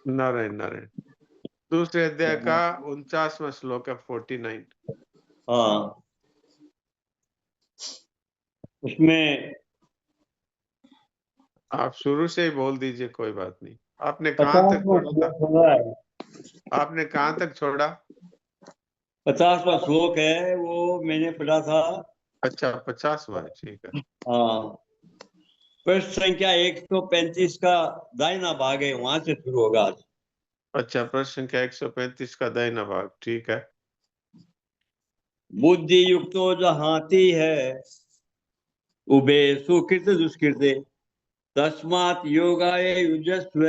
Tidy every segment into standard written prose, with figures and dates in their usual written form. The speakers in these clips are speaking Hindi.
नारायण नारायण। दूसरे अध्याय का 49वां श्लोक है, 49। हाँ, उसमें आप शुरू से ही बोल दीजिए, कोई बात नहीं। आपने कहाँ तक 50वां छोड़ा था? श्लोक होगा है। आपने कहाँ तक छोड़ा? 50वां श्लोक है, वो मैंने पढ़ा था। अच्छा, 50वां है, ठीक है। हाँ, प्रश्न संख्या 135 का दाहिना भाग है, वहां से शुरू होगा आज। अच्छा, प्रश्न संख्या 135 का दाहिना भाग, ठीक है। बुद्धि युक्तो जहाती है, उभे सुकृत दुष्कृते, तस्मात् योगाय युजस्व,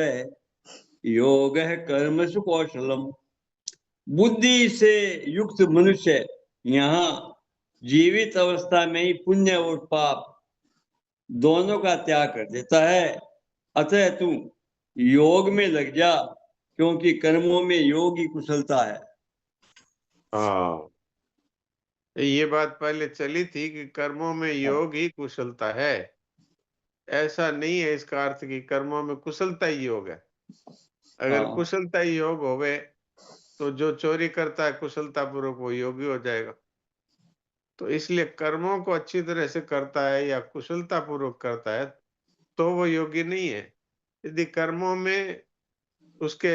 योग कर्मसु कौशलम। बुद्धि से युक्त मनुष्य यहाँ जीवित अवस्था में ही पुण्य और पाप दोनों का त्याग कर देता है। अतः तू योग में लग जा, क्योंकि कर्मों में योग ही कुशलता है। हाँ, ये बात पहले चली थी कि कर्मों में योग ही कुशलता है। ऐसा नहीं है इसका अर्थ कि कर्मों में कुशलता ही योग है। अगर हाँ, कुशलता ही योग होवे तो जो चोरी करता है कुशलता पूर्वक, वो योगी हो जाएगा। तो इसलिए कर्मों को अच्छी तरह से करता है या कुशलता पूर्वक करता है तो वो योगी नहीं है। यदि कर्मों में उसके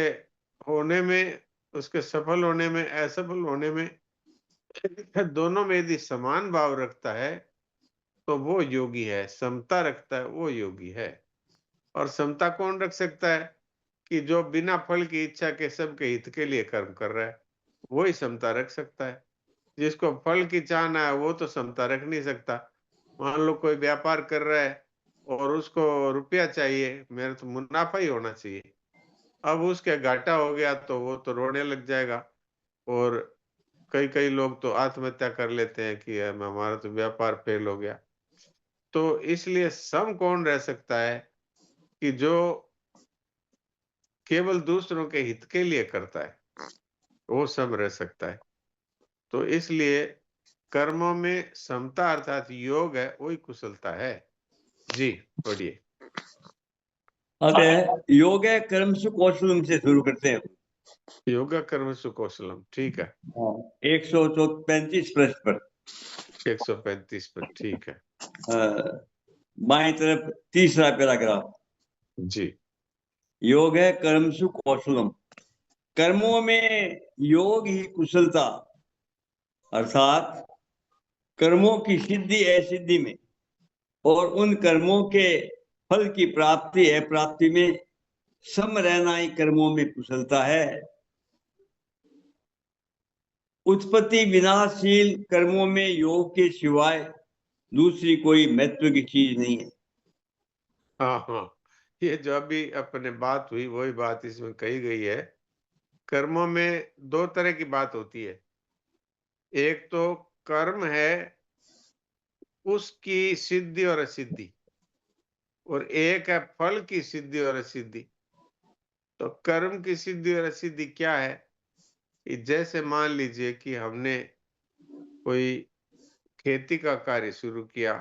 होने में, उसके सफल होने में, असफल होने में, दोनों में यदि समान भाव रखता है तो वो योगी है। समता रखता है वो योगी है। और समता कौन रख सकता है? कि जो बिना फल की इच्छा के सबके हित के लिए कर्म कर रहा है, वो ही समता रख सकता है। जिसको फल की चाहना है वो तो समता रख नहीं सकता। मान लो कोई व्यापार कर रहा है और उसको रुपया चाहिए, मेरे तो मुनाफा ही होना चाहिए। अब उसके घाटा हो गया तो वो तो रोने लग जाएगा। और कई कई लोग तो आत्महत्या कर लेते हैं कि हमारा तो व्यापार फेल हो गया। तो इसलिए सम कौन रह सकता है? कि जो केवल दूसरों के हित के लिए करता है, वो सम रह सकता है। तो इसलिए कर्मों में समता अर्थात योग है, वही कुशलता है। जी, पढ़िए। अतः योग कर्म से कौशलम से शुरू करते हैं। योगा कर्म सुकौशलम, ठीक है। हाँ, 135 पृष्ठ पर 135 पर, ठीक है। बाएं तरफ तीसरा पैराग्राफ। जी। योग है कर्म सु कौशलम। कर्मों में योग ही कुशलता, अर्थात कर्मों की सिद्धि असिद्धि में और उन कर्मों के फल की प्राप्ति अप्राप्ति में सम रहना ही कर्मों में कुशलता है। उत्पत्ति विनाशशील कर्मों में योग के सिवाय दूसरी कोई महत्व की चीज नहीं है। हाँ हाँ, ये जो अभी अपने बात हुई वही बात इसमें कही गई है। कर्मों में दो तरह की बात होती है। एक तो कर्म है उसकी सिद्धि और असिद्धि, और एक है फल की सिद्धि और असिद्धि। तो कर्म की सिद्धि और असिद्धि क्या है? कि जैसे मान लीजिए कि हमने कोई खेती का कार्य शुरू किया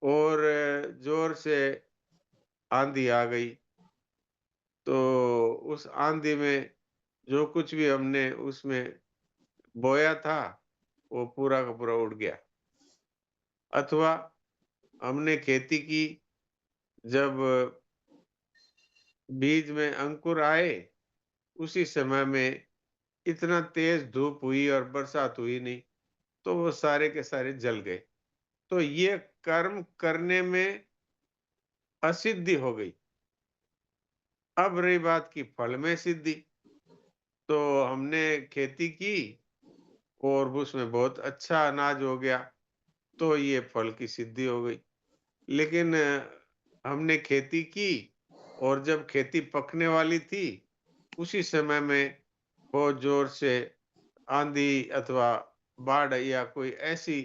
और जोर से आंधी आ गई, तो उस आंधी में जो कुछ भी हमने उसमें बोया था वो पूरा का पूरा उड़ गया। अथवा हमने खेती की, जब बीज में अंकुर आए उसी समय में इतना तेज धूप हुई और बरसात हुई नहीं, तो वो सारे के सारे जल गए। तो ये कर्म करने में असिद्धि हो गई। अब रही बात की फल में सिद्धि। तो हमने खेती की और उसमें बहुत अच्छा अनाज हो गया, तो ये फल की सिद्धि हो गई। लेकिन हमने खेती की और जब खेती पकने वाली थी उसी समय में बहुत जोर से आंधी अथवा बाढ़ या कोई ऐसी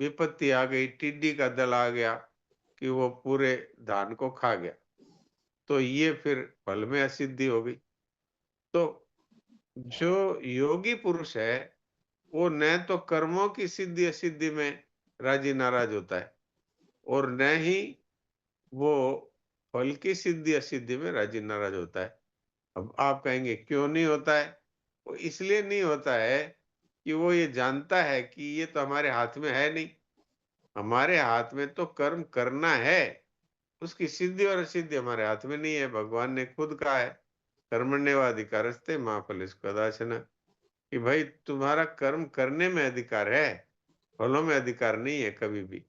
विपत्ति आ गई, टिड्डी का दल आ गया कि वो पूरे धान को खा गया। तो ये फिर फल में असिद्धि हो गई। तो जो योगी पुरुष है वो न तो कर्मों की सिद्धि असिद्धि में राजी नाराज होता है और न ही वो फल की सिद्धि असिद्धि में राजी नाराज होता है। अब आप कहेंगे क्यों नहीं होता है? वो इसलिए नहीं होता है कि वो ये जानता है कि ये तो हमारे हाथ में है नहीं। हमारे हाथ में तो कर्म करना है, उसकी सिद्धि और असिद्धि हमारे हाथ में नहीं है। भगवान ने खुद कहा है, कर्मण्येवाधिकारस्ते मा फलेषु कदाचन, कि भाई तुम्हारा कर्म करने में अधिकार है, फलों में अधिकार नहीं है कभी भी।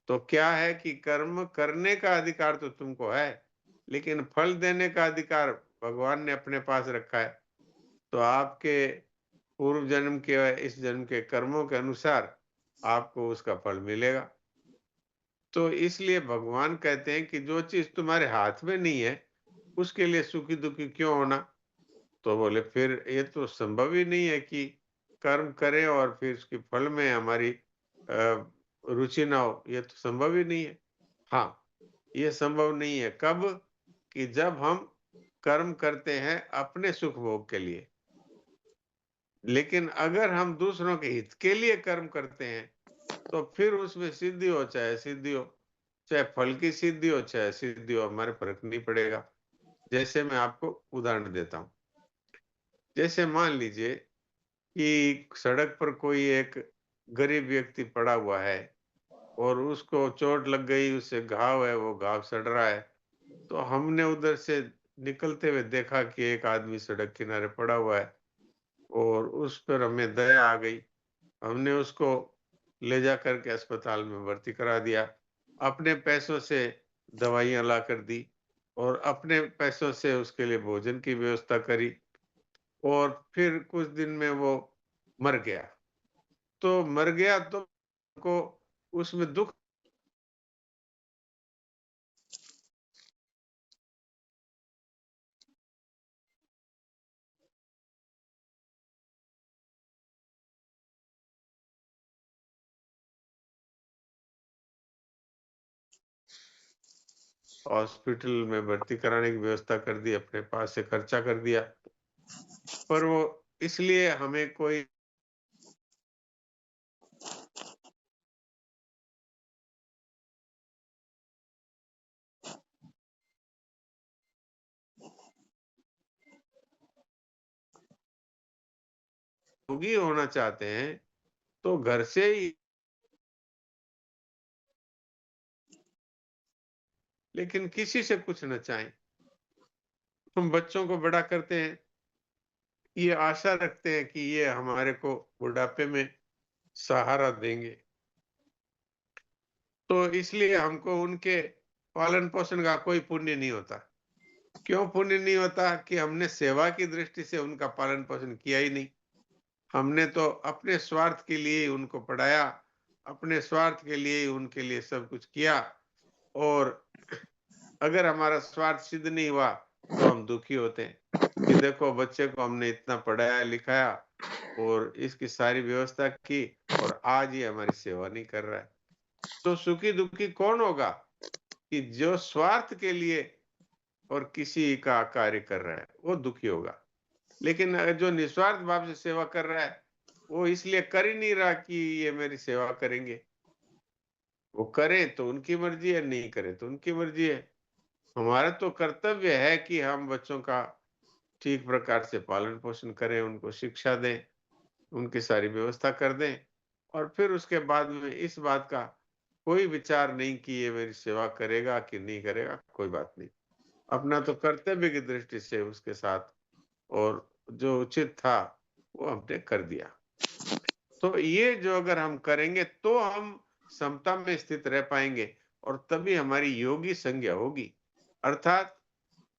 तो क्या है कि कर्म करने का अधिकार तो तुमको है, लेकिन फल देने का अधिकार भगवान ने अपने पास रखा है। तो आपके पूर्व जन्म के इस जन्म के कर्मों के अनुसार आपको उसका फल मिलेगा। तो इसलिए भगवान कहते हैं कि जो चीज तुम्हारे हाथ में नहीं है, उसके लिए सुखी दुखी क्यों होना? तो बोले फिर ये तो संभव ही नहीं है कि कर्म करें और फिर उसके फल में हमारी रुचि ना हो, ये तो संभव ही नहीं है। हाँ, ये संभव नहीं है कब? कि जब हम कर्म करते हैं अपने सुख भोग के लिए। लेकिन अगर हम दूसरों के हित के लिए कर्म करते हैं, तो फिर उसमें सिद्धि हो चाहे सिद्धि हो, चाहे फल की सिद्धि हो चाहे सिद्धि हो, हमारे फर्क नहीं पड़ेगा। जैसे मैं आपको उदाहरण देता हूँ। जैसे मान लीजिए कि सड़क पर कोई एक गरीब व्यक्ति पड़ा हुआ है और उसको चोट लग गई, उससे घाव है, वो घाव सड़ रहा है। तो हमने उधर से निकलते हुए देखा कि एक आदमी सड़क किनारे पड़ा हुआ है और उस पर हमें दया आ गई। हमने उसको ले जा करके अस्पताल में भर्ती करा दिया। अपने पैसों से दवाइयाँ लाकर दी और अपने पैसों से उसके लिए भोजन की व्यवस्था करी और फिर कुछ दिन में वो मर गया। तो मर गया तो को उसमें दुःख हॉस्पिटल में भर्ती कराने की व्यवस्था कर दी, अपने पास से खर्चा कर दिया। पर वो इसलिए हमें कोई रोगी होना चाहते हैं, तो घर से ही, लेकिन किसी से कुछ न चाहें। हम बच्चों को बड़ा करते हैं, ये आशा रखते हैं कि ये हमारे को बुढ़ापे में सहारा देंगे। तो इसलिए हमको उनके पालन-पोषण का कोई पुण्य नहीं होता। क्यों पुण्य नहीं होता? कि हमने सेवा की दृष्टि से उनका पालन-पोषण किया ही नहीं। हमने तो अपने स्वार्थ के लिए ही उनको पढ़ाया, अपने स्वार्थ के लिए ही उनके लिए सब कुछ किया और अगर हमारा स्वार्थ सिद्ध नहीं हुआ, तो हम दुखी होते हैं कि देखो बच्चे को हमने इतना पढ़ाया-लिखाया और इसकी सारी व्यवस्था की और आज ये हमारी सेवा नहीं कर रहा है। तो सुखी-दुखी कौन होगा? कि जो स्वार्थ के लिए और किसी का कार्य कर रहा है, वो दुखी होगा। लेकिन जो निस्वार्थ भाव से सेवा कर रहा है, वो इसलिए कर ही नहीं रहा कि ये मेरी सेवा करेंगे। वो करें तो उनकी मर्ज़ी है, नहीं करें तो उनकी मर्ज़ी है। हमारा तो कर्तव्य है कि हम बच्चों का ठीक प्रकार से पालन-पोषण करें, उनको शिक्षा दें, उनकी सारी व्यवस्था कर दें और फिर उसके बाद में इस बात का कोई विचार नहीं कि ये मेरी सेवा करेगा कि नहीं करेगा, कोई बात नहीं। अपना तो कर्तव्य की दृष्टि से उसके साथ और जो उचित था, वो हमने कर दिया। तो ये जो अगर हम करेंगे तो हम समता में स्थित रह पाएँगे और तभी हमारी योगी संज्ञा होगी। अर्थात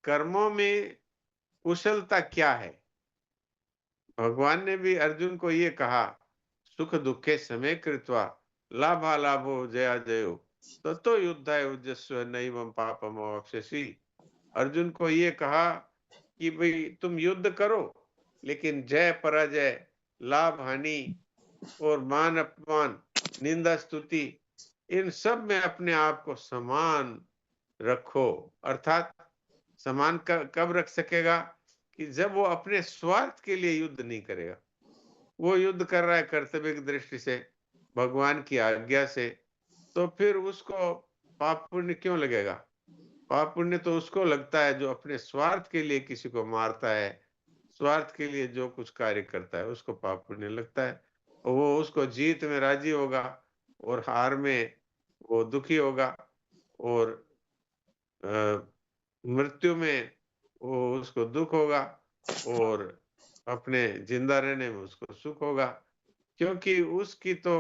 कर्मों में कुशलता क्या है? भगवान ने भी अर्जुन को ये कहा, सुख दुःखे समे कृत्वा लाभालाभो जयाजयो ततो युद्धाय युज्यस्व नैवं पापमवाप्स्यसि। अर्जुन को ये कहा कि भई तुम युद्ध करो, लेकिन जय पराजय, लाभ हानि और मान अपमान, निंदा स्तुति, इन सब में अपने आप को समान रखो। अर्थात समान कब रख सकेगा? कि जब वो अपने स्वार्थ के लिए युद्ध नहीं करेगा। वो युद्ध कर रहा है कर्तव्य की दृष्टि से, भगवान की आज्ञा से, तो फिर उसको पाप पुण्य क्यों लगेगा? पाप पुण्य तो उसको लगता है जो अपने स्वार्थ के लिए किसी को मारता है, स्वार्थ के लिए जो कुछ कार्य करता है उसको पाप पुण्य लगता है। और वो उसको जीत में राजी होगा और हार में वो दुखी होगा, और अ, मृत्यु में वो उसको दुःख होगा, और अपने जिंदा रहने में उसको सुख होगा, क्योंकि उसकी तो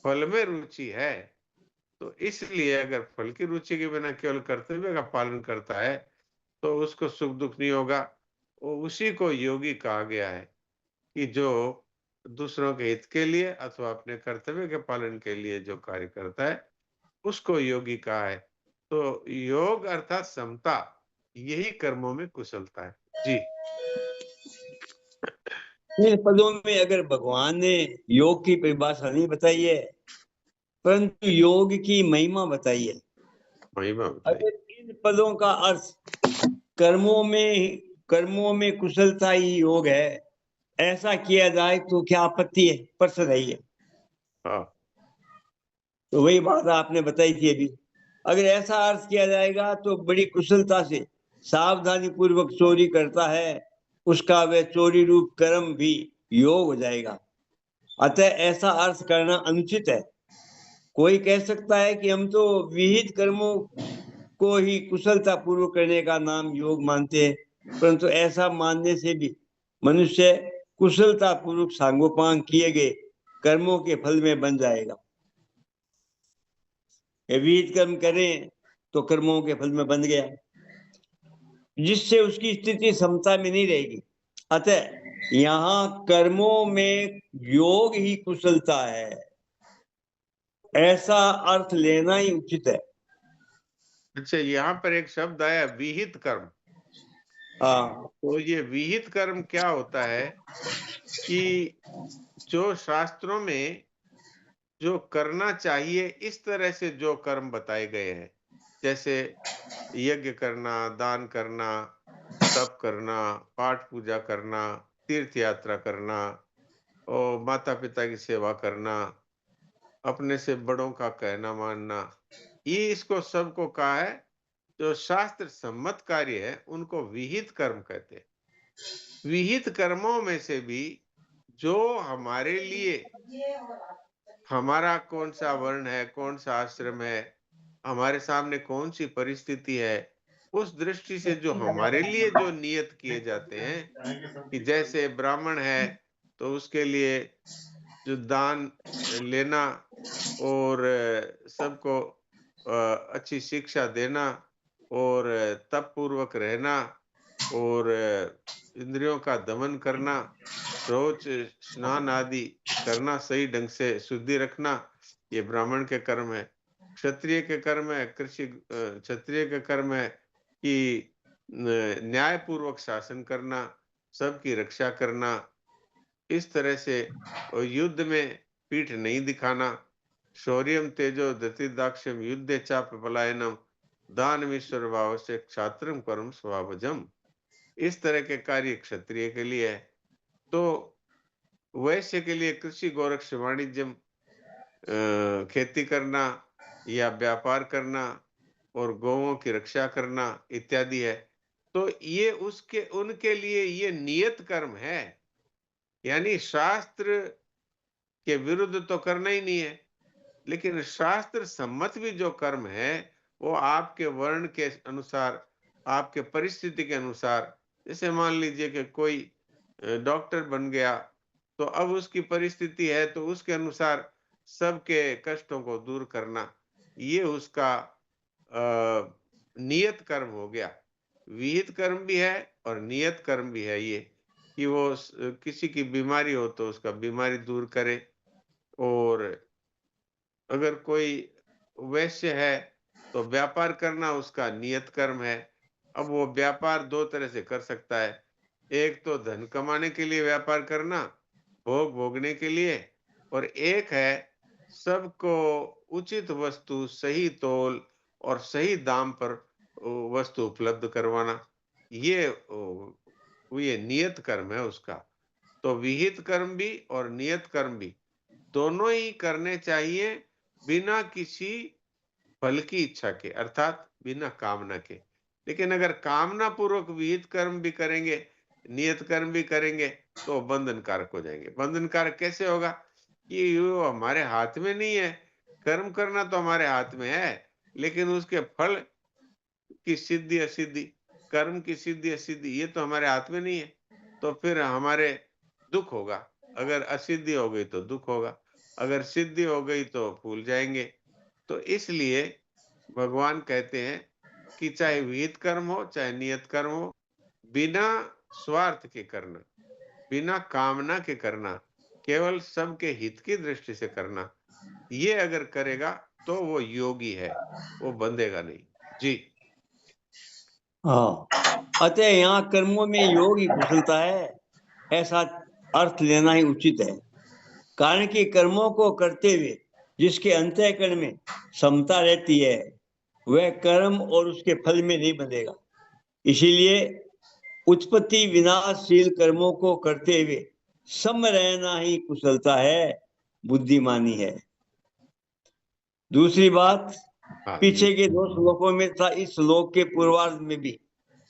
फल में रुचि है। तो इसलिए अगर फल की रुचि के बिना केवल कर्तव्य का पालन करता है, तो उसको सुख दुःख नहीं होगा। वो उसी को योगी कहा गया है कि जो दूसरों के हित के लिए अथवा अपने कर्तव्य के पालन के लिए जो कार्य करता है, उसको योगी कहा है। तो योग अर्थात समता, यही कर्मों में कुशलता है। जी। इन पदों में अगर भगवान ने योग की परिभाषा नहीं बताई है, परंतु योग की महिमा बताई है। महिमा बताई। अगर इन पदों का अर्थ कर्मों में कुशलता ही योग है, ऐसा किया जाए तो क्या आपत्ति है? प्रश्न है ये। हाँ। तो वही बात आपने बताई थी अभी। अगर ऐसा अर्थ किया जाएगा तो बड़ी कुशलता से सावधानी पूर्वक चोरी करता है, उसका वह चोरी रूप कर्म भी योग हो जाएगा। अतः ऐसा अर्थ करना अनुचित है। कोई कह सकता है कि हम तो विहित कर्मों को ही कुशलता पूर्वक करने का नाम योग मानते हैं, परंतु ऐसा मानने से भी मनुष्य कुशलता पूर्वक सांगोपांग किए गए कर्मों के फल में बन जाएगा। विहित कर्म करें तो कर्मों के फल में बंध गया, जिससे उसकी स्थिति समता में नहीं रहेगी। अतः यहाँ कर्मों में योग ही कुशलता है, ऐसा अर्थ लेना ही उचित है। अच्छा, यहाँ पर एक शब्द आया विहित कर्म। हाँ। तो ये विहित कर्म क्या होता है कि जो शास्त्रों में जो करना चाहिए इस तरह से जो कर्म बताए गए हैं, जैसे यज्ञ करना, दान करना, तप करना, पाठ पूजा करना, तीर्थ यात्रा करना, और माता पिता की सेवा करना, अपने से बड़ों का कहना मानना, ये इसको सबको कहा है। जो शास्त्र सम्मत कार्य है उनको विहित कर्म कहते हैं। विहित कर्मों में से भी जो हमारे लिए, हमारा कौन सा वर्ण है, कौन सा आश्रम है, हमारे सामने कौन सी परिस्थिति है, उस दृष्टि से जो हमारे लिए जो नियत किए जाते हैं, कि जैसे ब्राह्मण है तो उसके लिए जो दान लेना, और सबको अच्छी शिक्षा देना, और तप पूर्वक रहना, और इंद्रियों का दमन करना, रोज स्नान आदि करना, सही ढंग से शुद्धि रखना, ये ब्राह्मण के कर्म है। क्षत्रिय के कर्म है, क्षत्रिय के कर्म है कि न्याय पूर्वक शासन करना, सबकी रक्षा करना, इस तरह से युद्ध में पीठ नहीं दिखाना, शौर्यम तेजो धृतिदाक्ष्यम युद्धे चाप पलायनम दानमीश्वर भावस्य क्षात्रम कर्म स्वभावजम। इस तरह के कार्य क्षत्रिय के लिए है। तो वैश्य के लिए कृषि गोरक्ष वाणिज्यम, खेती करना या व्यापार करना और गौओं की रक्षा करना इत्यादि है। तो ये उसके उनके लिए ये नियत कर्म है, यानी शास्त्र के विरुद्ध तो करना ही नहीं है। लेकिन शास्त्र सम्मत भी जो कर्म है वो आपके वर्ण के अनुसार, आपके परिस्थिति के अनुसार, जैसे मान लीजिए कि कोई डॉक्टर बन गया, तो अब उसकी परिस्थिति है तो उसके अनुसार सबके कष्टों को दूर करना, ये उसका नियत कर्म हो गया। विहित कर्म भी है और नियत कर्म भी है ये, कि वो किसी की बीमारी हो तो उसका बीमारी दूर करे, और अगर कोई वैश्य है तो व्यापार करना उसका नियत कर्म है। अब वो व्यापार दो तरह से कर सकता है, एक तो धन कमाने के लिए व्यापार करना, भोग भोगने के लिए, और एक है सबको उचित वस्तु सही तौल और सही दाम पर वस्तु उपलब्ध करवाना, ये ये नियत कर्म है उसका। तो विहित कर्म भी और नियत कर्म भी दोनों ही करने चाहिए, बिना किसी फल की इच्छा के, अर्थात बिना कामना के। लेकिन अगर कामना पूर्वक विहित कर्म भी करेंगे, नियत कर्म भी करेंगे, तो बंधन कारक हो जाएंगे। बंधन कारक कैसे होगा? ये वो हमारे हाथ में नहीं है। कर्म करना तो हमारे हाथ में है, लेकिन उसके फल की सिद्धि असिद्धि, कर्म की सिद्धि असिद्धि, ये तो हमारे हाथ में नहीं है। तो फिर हमारे दुख होगा। अगर असिद्धि हो गई तो दुख होगा, अगर सिद्धि हो गई तो भूल जाएंगे। तो इसलिए भगवान कहते हैं कि चाहे विहित कर्म हो, चाहे नियत कर्म हो, बिना स्वार्थ के करना, बिना कामना के करना, केवल सबके हित की दृष्टि से करना, ये अगर करेगा तो वो योगी है, वो बंधेगा नहीं। जी। हाँ, अतः यहाँ कर्मों में योग ही कुशलता है, ऐसा अर्थ लेना ही उचित है। कारण कि कर्मों को करते हुए जिसके अंतःकरण में समता रहती है, वह कर्म और उसके फल में नहीं बंधेगा। इसीलिए उत्पत्ति विनाशशील कर्मों को करते हुए सम रहना ही कुशलता है, बुद्धिमानी है। दूसरी बात, हाँ, पीछे के 2 श्लोकों में था, इस श्लोक के पूर्वार्ध में भी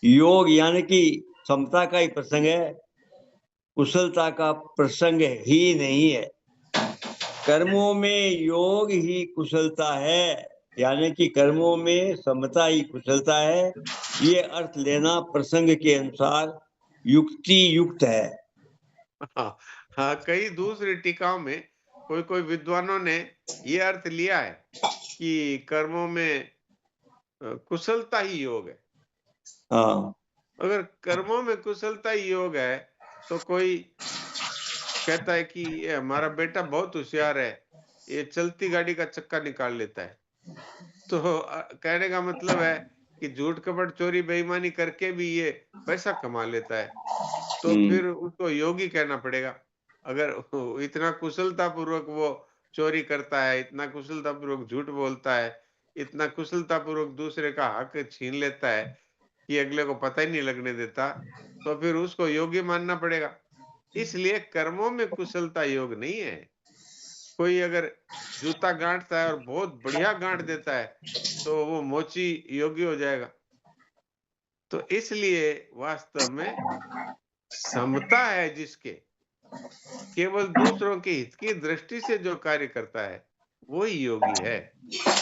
योग यानी कि समता का ही प्रसंग है, कुशलता का प्रसंग ही नहीं है। कर्मों में योग ही कुशलता है, यानी कि कर्मों में समता ही कुशलता है। ये अर्थ लेना प्रसंग के अनुसार युक्ति युक्त है। हाँ, हाँ, कई दूसरी टीकाओं में कोई-कोई विद्वानों ने ये अर्थ लिया है कि कर्मों में कुशलता ही योग है। हाँ। अगर कर्मों में कुशलता ही योग है, तो कोई कहता है कि ये हमारा बेटा बहुत होशियार है, ये चलती गाड़ी का चक्का निकाल लेता है। तो कहने का मतलब है कि झूठ, कपट, चोरी, बेईमानी करके भी ये पैसा कमा लेता है। तो हम्म। फिर उसको योगी कहना पड़ेगा। अगर इतना कुशलतापूर्वक वो चोरी करता है, इतना कुशलतापूर्वक झूठ बोलता है, इतना कुशलतापूर्वक दूसरे का हक छीन लेता है कि अगले को पता ही नहीं लगने देता, तो फिर उसको योगी मानना पड़ेगा। इसलिए कर्मों में कुशलता योग नहीं है। कोई अगर जूता गाँठता है और बहुत बढ़िया गाँठ देता है, तो वो मोची योगी हो जाएगा। तो इसलिए वास्तव में समता है जिसके, केवल दूसरों के हित की दृष्टि से जो कार्य करता है, वो ही योगी है।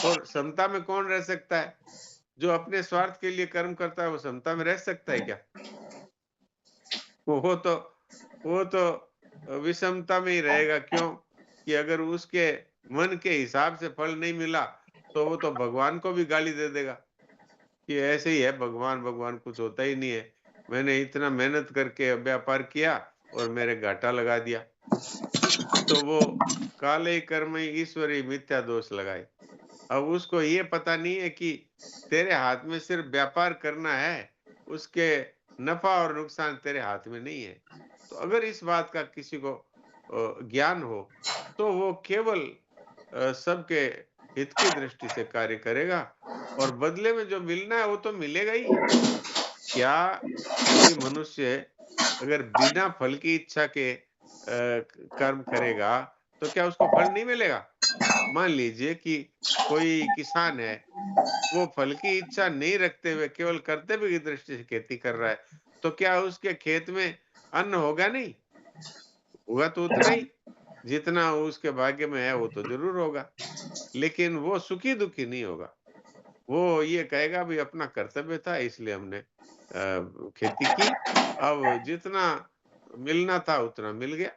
और समता में कौन रह सकता है? जो अपने स्वार्थ के लिए कर्म करता है, वो समता में रह सकता है क्या? वो तो वो तो विषमता में ही रहेगा। क्यों? कि अगर उसके मन के हिसाब से फल नहीं मिला, तो वो तो भगवान को भी गाली दे देगा कि ऐसे ही है भगवान, भगवान कुछ होता ही नहीं है। मैंने इतना मेहनत करके व्यापार किया और मेरे घाटा लगा दिया। तो वो काले कर्म ईश्वरी मिथ्या दोष लगाए। अब उसको ये पता नहीं है कि तेरे हाथ में सिर्फ व्यापार करना है, उसके नफा और नुकसान तेरे हाथ में नहीं है। तो अगर इस बात का किसी को ज्ञान हो, तो वो केवल सबके हित की दृष्टि से कार्य करेगा और बदले में जो मिलना है वो तो मिलेगा ही। क्या कोई मनुष्य अगर बिना फल की इच्छा के कर्म करेगा, तो क्या उसको फल नहीं मिलेगा? मान लीजिए कि कोई किसान है, वो फल की इच्छा नहीं रखते हुए केवल कर्तव्य की दृष्टि से खेती कर रहा है, तो क्या उसके खेत में अन्न होगा नहीं? होगा तो उतना ही, जितना उसके भाग्य में है वो तो ज़रूर होगा, लेकिन वो सुखी-दुखी नहीं होगा। वो ये कहेगा भई अपना कर्तव्य था इसलिए हमने खेती की, अब जितना मिलना था उतना मिल गया।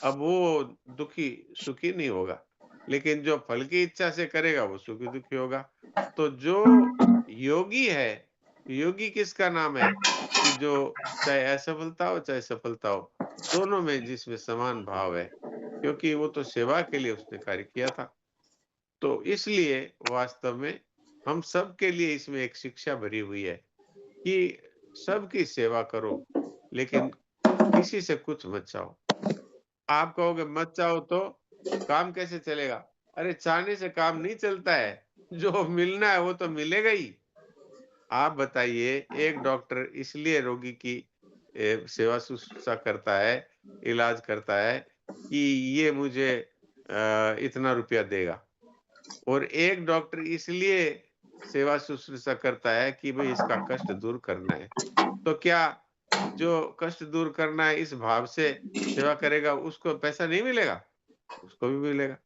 अब वो दुखी सुखी नहीं होगा, लेकिन जो फल की इच्छा से करेगा वो सुखी दुखी होगा। तो जो योगी है, योगी किसका नाम है? कि जो चाहे असफलता हो चाहे सफलता हो, दोनों में जिसमें समान भाव है, क्योंकि वो तो सेवा के लिए उसने कार्य किया था। तो इसलिए वास्तव में हम सबके लिए इसमें एक शिक्षा भरी हुई है कि सबकी सेवा करो, लेकिन किसी से कुछ मत चाहो। आप कहोगे मत चाहो तो काम कैसे चलेगा? अरे चाहने से काम नहीं चलता है, जो मिलना है वो तो मिलेगा ही। आप बताइए, एक डॉक्टर इसलिए रोगी की सेवा शुश्रूषा करता है, इलाज करता है कि ये मुझे इतना रुपया देगा। और एक डॉक्टर इसलिए सेवा शुश्रूषा करता है कि भाई इसका कष्ट दूर करना है, तो क्या जो कष्ट दूर करना है इस भाव से सेवा करेगा उसको पैसा नहीं मिलेगा? उसको भी मिलेगा।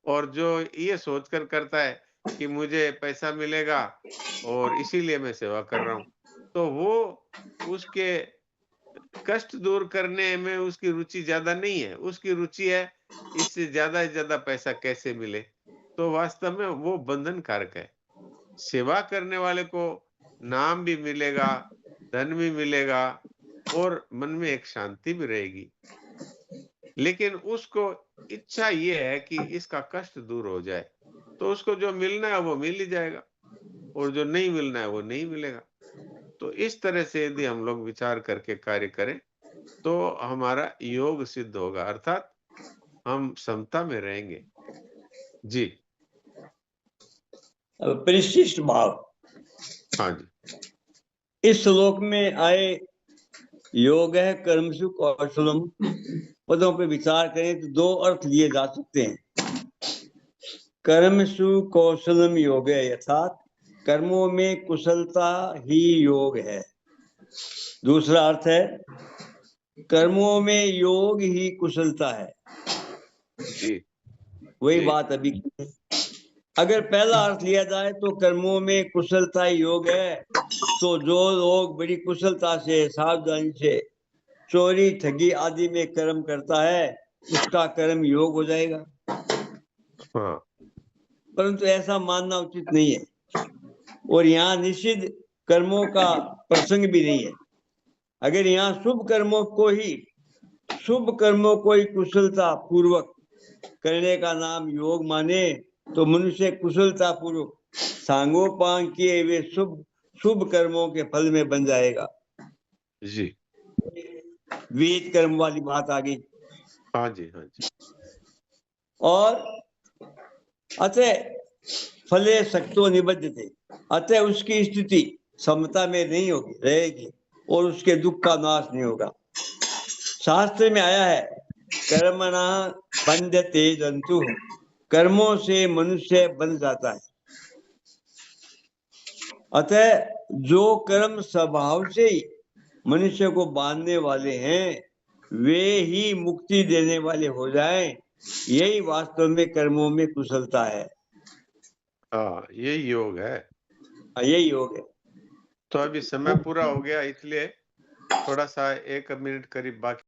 और जो ये सोचकर करता है कि मुझे पैसा मिलेगा और इसीलिए मैं सेवा कर रहा हूँ, तो वो उसके कष्ट दूर करने में उसकी रुचि ज़्यादा नहीं है, उसकी रुचि है इससे ज़्यादा से ज़्यादा पैसा कैसे मिले, तो वास्तव में वो बंधन कारक है। सेवा करने वाले को नाम भी मिलेगा, धन भी मिलेगा और मन में एक शांति भी रहेगी। लेकिन उसको इच्छा ये है कि इसका कष्ट दूर हो जाए, तो उसको जो मिलना है वो मिल ही जाएगा और जो नहीं मिलना है वो नहीं मिलेगा। तो इस तरह से यदि हम लोग विचार करके कार्य करें, तो हमारा योग सिद्ध होगा, अर्थात हम समता में रहेंगे। जी। अब परिशिष्ट भाव, हाँ जी। इस श्लोक में आए योग है कर्मसु कौशलम पदों पे विचार करें तो दो अर्थ लिए जा सकते हैं। कर्मसु कौशलम योग है, अर्थात कर्मों में कुशलता ही योग है। दूसरा अर्थ है कर्मों में योग ही कुशलता है। जी। वही जी। बात अभी की है। अगर पहला अर्थ लिया जाए तो कर्मों में कुशलता ही योग है, तो जो लोग बड़ी कुशलता से सावधानी से चोरी ठगी आदि में कर्म करता है उसका कर्म योग हो जाएगा। हाँ। परंतु ऐसा मानना उचित नहीं है और यहाँ निषिद्ध कर्मों का प्रसंग भी नहीं है। अगर यहाँ शुभ कर्मों को ही कुशलता पूर्वक करने का नाम योग माने तो मनुष्य कुशलता पूर्वक सांगोपांग किए हुए शुभ कर्मों के फल में बन जाएगा। जी। वेद कर्म वाली बात आ गई। हाँ जी। हाँ जी। और अतः फले सक्तो निबद्धते, अतः उसकी स्थिति समता में नहीं होगी, रहेगी और उसके दुख का नाश नहीं होगा। शास्त्र में आया है कर्मणा बंधते जंतु, कर्मों से मनुष्य बन जाता है। अतः जो कर्म स्वभाव से ही मनुष्य को बांधने वाले हैं वे ही मुक्ति देने वाले हो जाएं, यही वास्तव में कर्मों में कुशलता है। हाँ, यही योग है। यही योग है। तो अभी समय पूरा हो गया, इसलिए थोड़ा सा 1 मिनट करीब बाकी